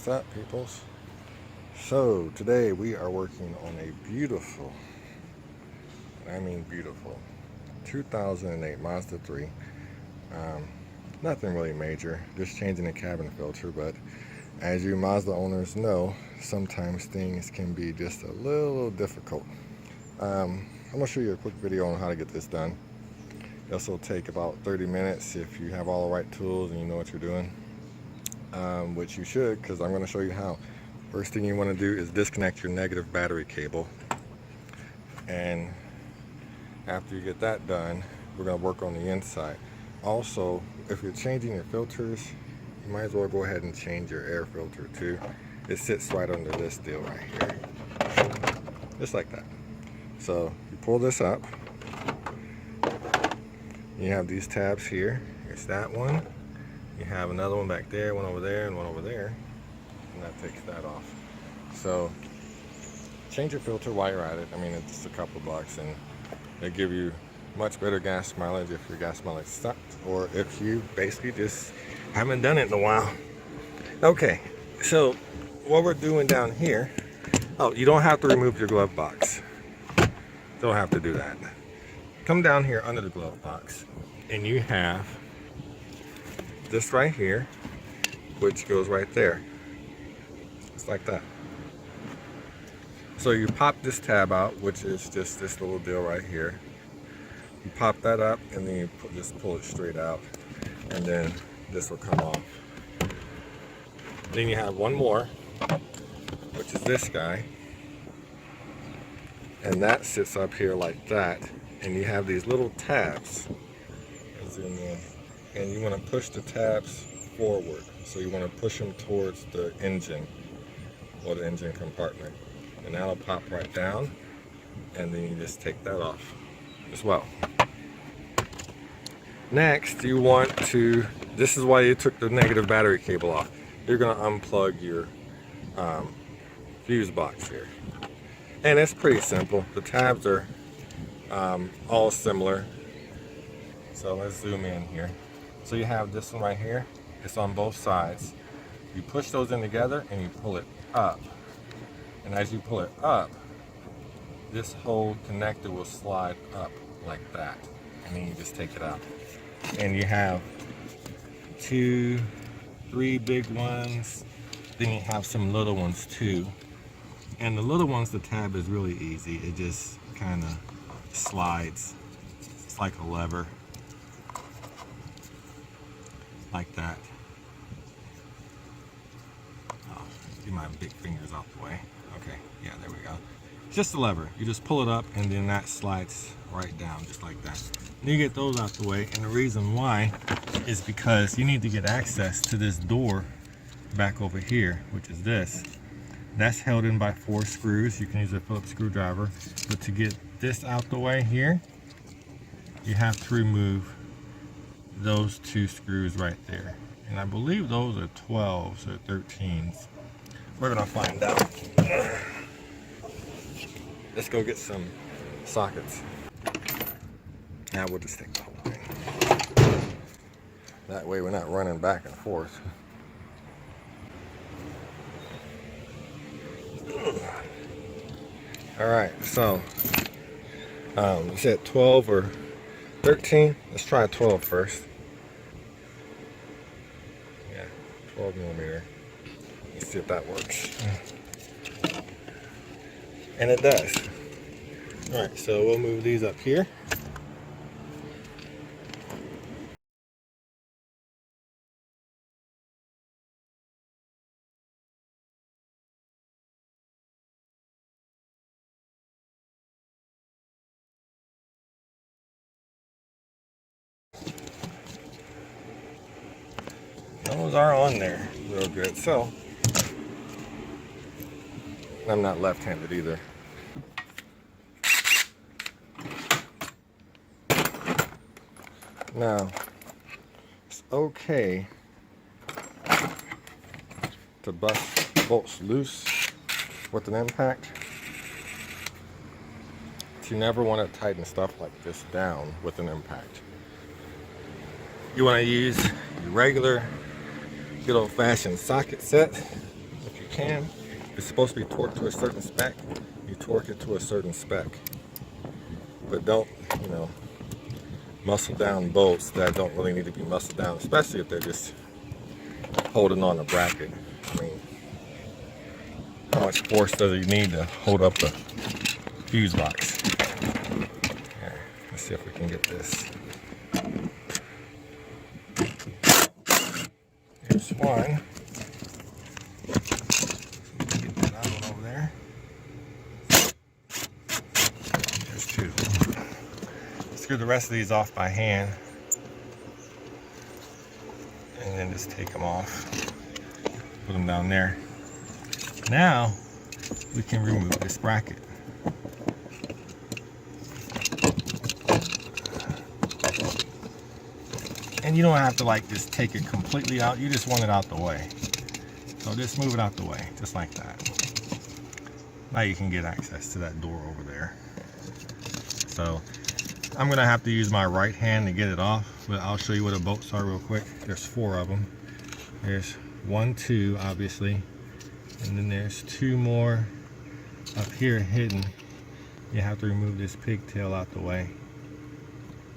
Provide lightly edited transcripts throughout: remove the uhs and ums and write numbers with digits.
What's up, peoples? So today we are working on a beautiful, and I mean beautiful, 2008 Mazda 3. Nothing really major, just changing the cabin filter, but as you Mazda owners know, sometimes things can be just a little difficult. I'm going to show you a quick video on how to get this done. This will take about 30 minutes if you have all the right tools and you know what you're doing, which you should, because I'm going to show you how. First thing you want to do is disconnect your negative battery cable, and after you get that done, we're going to work on the inside. Also, if you're changing your filters, you might as well go ahead and change your air filter too. It sits right under this deal right here, just like that. So you pull this up, you have these tabs here. Here's that one, you have another one back there, one over there, and one over there, and that takes that off. So change your filter while you're at it. I mean, it's a couple bucks, and they give you much better gas mileage if your gas mileage sucked, or if you basically just haven't done it in a while. Okay, so what we're doing down here, oh, you don't have to remove your glove box. Don't have to do that. Come down here under the glove box, and you have this right here, which goes right there. Just like that. So you pop this tab out, which is just this little deal right here. You pop that up, and then you just pull it straight out, and then this will come off. Then you have one more, which is this guy, and that sits up here like that, and you have these little tabs. Zoom in, and you want to push the tabs forward, so you want to push them towards the engine or the engine compartment, and that'll pop right down, and then you just take that off as well. Next, you want to, this is why you took the negative battery cable off. You're going to unplug your fuse box here, and it's pretty simple. The tabs are all similar. So let's zoom in here. So you have this one right here. It's on both sides. You push those in together and you pull it up. And as you pull it up, this whole connector will slide up like that. And then you just take it out. And you have 2, 3 big ones. Then you have some little ones too. And the little ones, the tab is really easy. It just kind of slides. It's like a lever. Like that. Oh, get my big fingers off the way. Okay, yeah, there we go. It's just a lever. You just pull it up, and then that slides right down, just like that. And you get those out the way, and the reason why is because you need to get access to this door back over here, which is this. That's held in by 4 screws. You can use a Phillips screwdriver, but to get this out the way here, you have to remove those 2 screws right there, and I believe those are 12s or 13s. We're gonna find out. Let's go get some sockets. Now we'll just take the whole thing. That way we're not running back and forth. All right, so you said 12 or 13? Let's try 12 first. Yeah, 12 millimeter. Let's see if that works. And it does. All right, so we'll move these up here. Those are on there real good. So I'm not left-handed either. Now it's okay to bust bolts loose with an impact. You never want to tighten stuff like this down with an impact. You want to use your regular good old-fashioned socket set can. It's supposed to be torqued to a certain spec. You torque it to a certain spec. But don't, you know, muscle down bolts that don't really need to be muscled down, especially if they're just holding on the bracket. I mean, how much force does it need to hold up the fuse box? Here, let's see if we can get this. Here's one. Get that other one over there. There's two. Screw the rest of these off by hand. And then just take them off. Put them down there. Now we can remove this bracket. And you don't have to like just take it completely out, you just want it out the way. So just move it out the way, just like that. Now you can get access to that door over there. So I'm gonna have to use my right hand to get it off, but I'll show you what the bolts are real quick. There's 4 of them. There's 1, 2, obviously. And then there's 2 more up here hidden. You have to remove this pigtail out the way,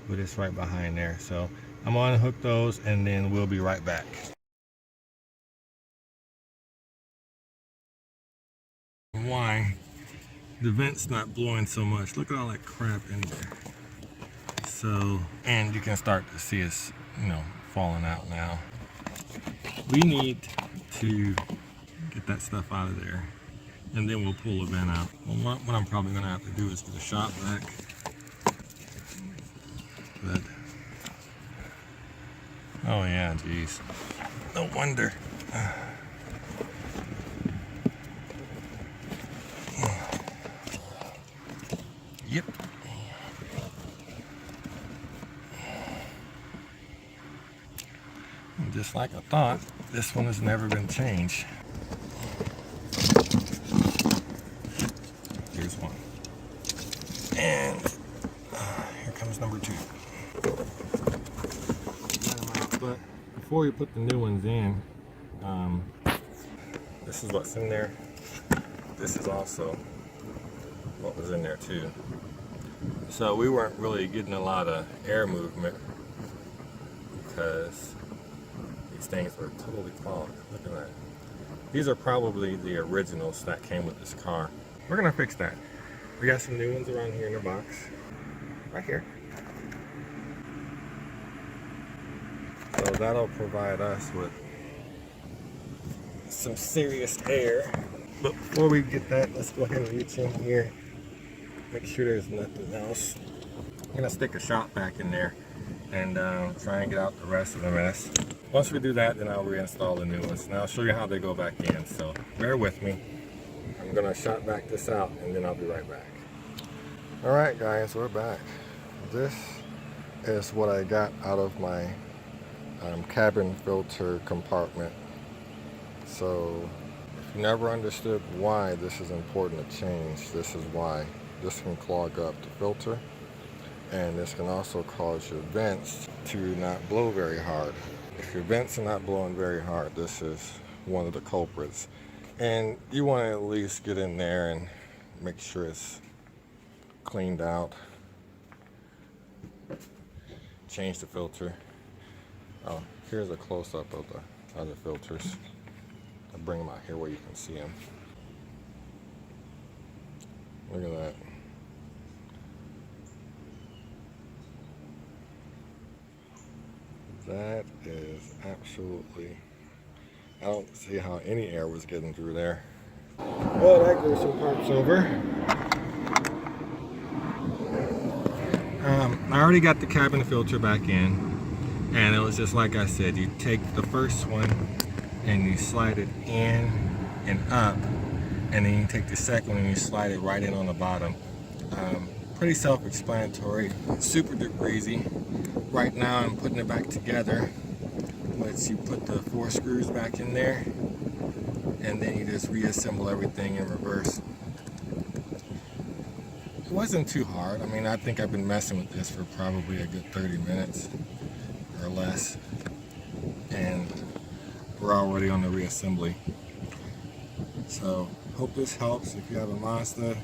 but it's right behind there. So I'm gonna unhook those and then we'll be right back. Why the vent's not blowing so much. Look at all that crap in there. So, and you can start to see it's, you know, falling out now. We need to get that stuff out of there, and then we'll pull the vent out. Well, what I'm probably gonna have to do is get a shop vac. But oh yeah, geez, no wonder. Yep. And just like I thought, this one has never been changed. Here's one. And here comes number 2. But before we put the new ones in, this is what's in there. This is also what was in there too. So we weren't really getting a lot of air movement because these things were totally clogged. Look at that. These are probably the originals that came with this car. We're gonna fix that. We got some new ones around here in the box. Right here. So that'll provide us with some serious air. But before we get that, let's go ahead and reach in here. Make sure there's nothing else. I'm gonna stick a shop vac in there and try and get out the rest of the mess. Once we do that, then I'll reinstall the new ones. And I'll show you how they go back in, so bear with me. I'm gonna shop vac this out and then I'll be right back. All right guys, we're back. This is what I got out of my cabin filter compartment. So if you never understood why this is important to change, this is why. This can clog up the filter, and this can also cause your vents to not blow very hard. If your vents are not blowing very hard, this is one of the culprits. And you want to at least get in there and make sure it's cleaned out. Change the filter. Oh, here's a close-up of the other filters. I'll bring them out here where you can see them. Look at that. That is absolutely, I don't see how any air was getting through there. Well, that grew some parts over. I already got the cabin filter back in, and it was just like I said, you take the first one and you slide it in and up, and then you take the second one and you slide it right in on the bottom. Pretty self-explanatory, super duper easy. Right now I'm putting it back together, but you put the 4 screws back in there and then you just reassemble everything in reverse. It wasn't too hard. I mean, I think I've been messing with this for probably a good 30 minutes or less, and we're already on the reassembly. So hope this helps if you have a Mazda.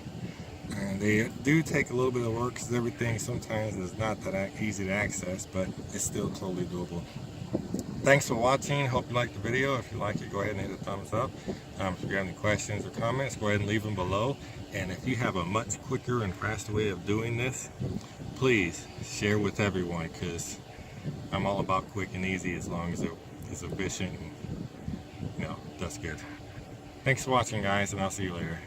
And they do take a little bit of work because everything sometimes is not that easy to access, but it's still totally doable. Thanks for watching. Hope you liked the video. If you like it, go ahead and hit a thumbs up. If you have any questions or comments, go ahead and leave them below. And if you have a much quicker and faster way of doing this, please share with everyone, because I'm all about quick and easy as long as it is efficient and, that's good. Thanks for watching, guys, and I'll see you later.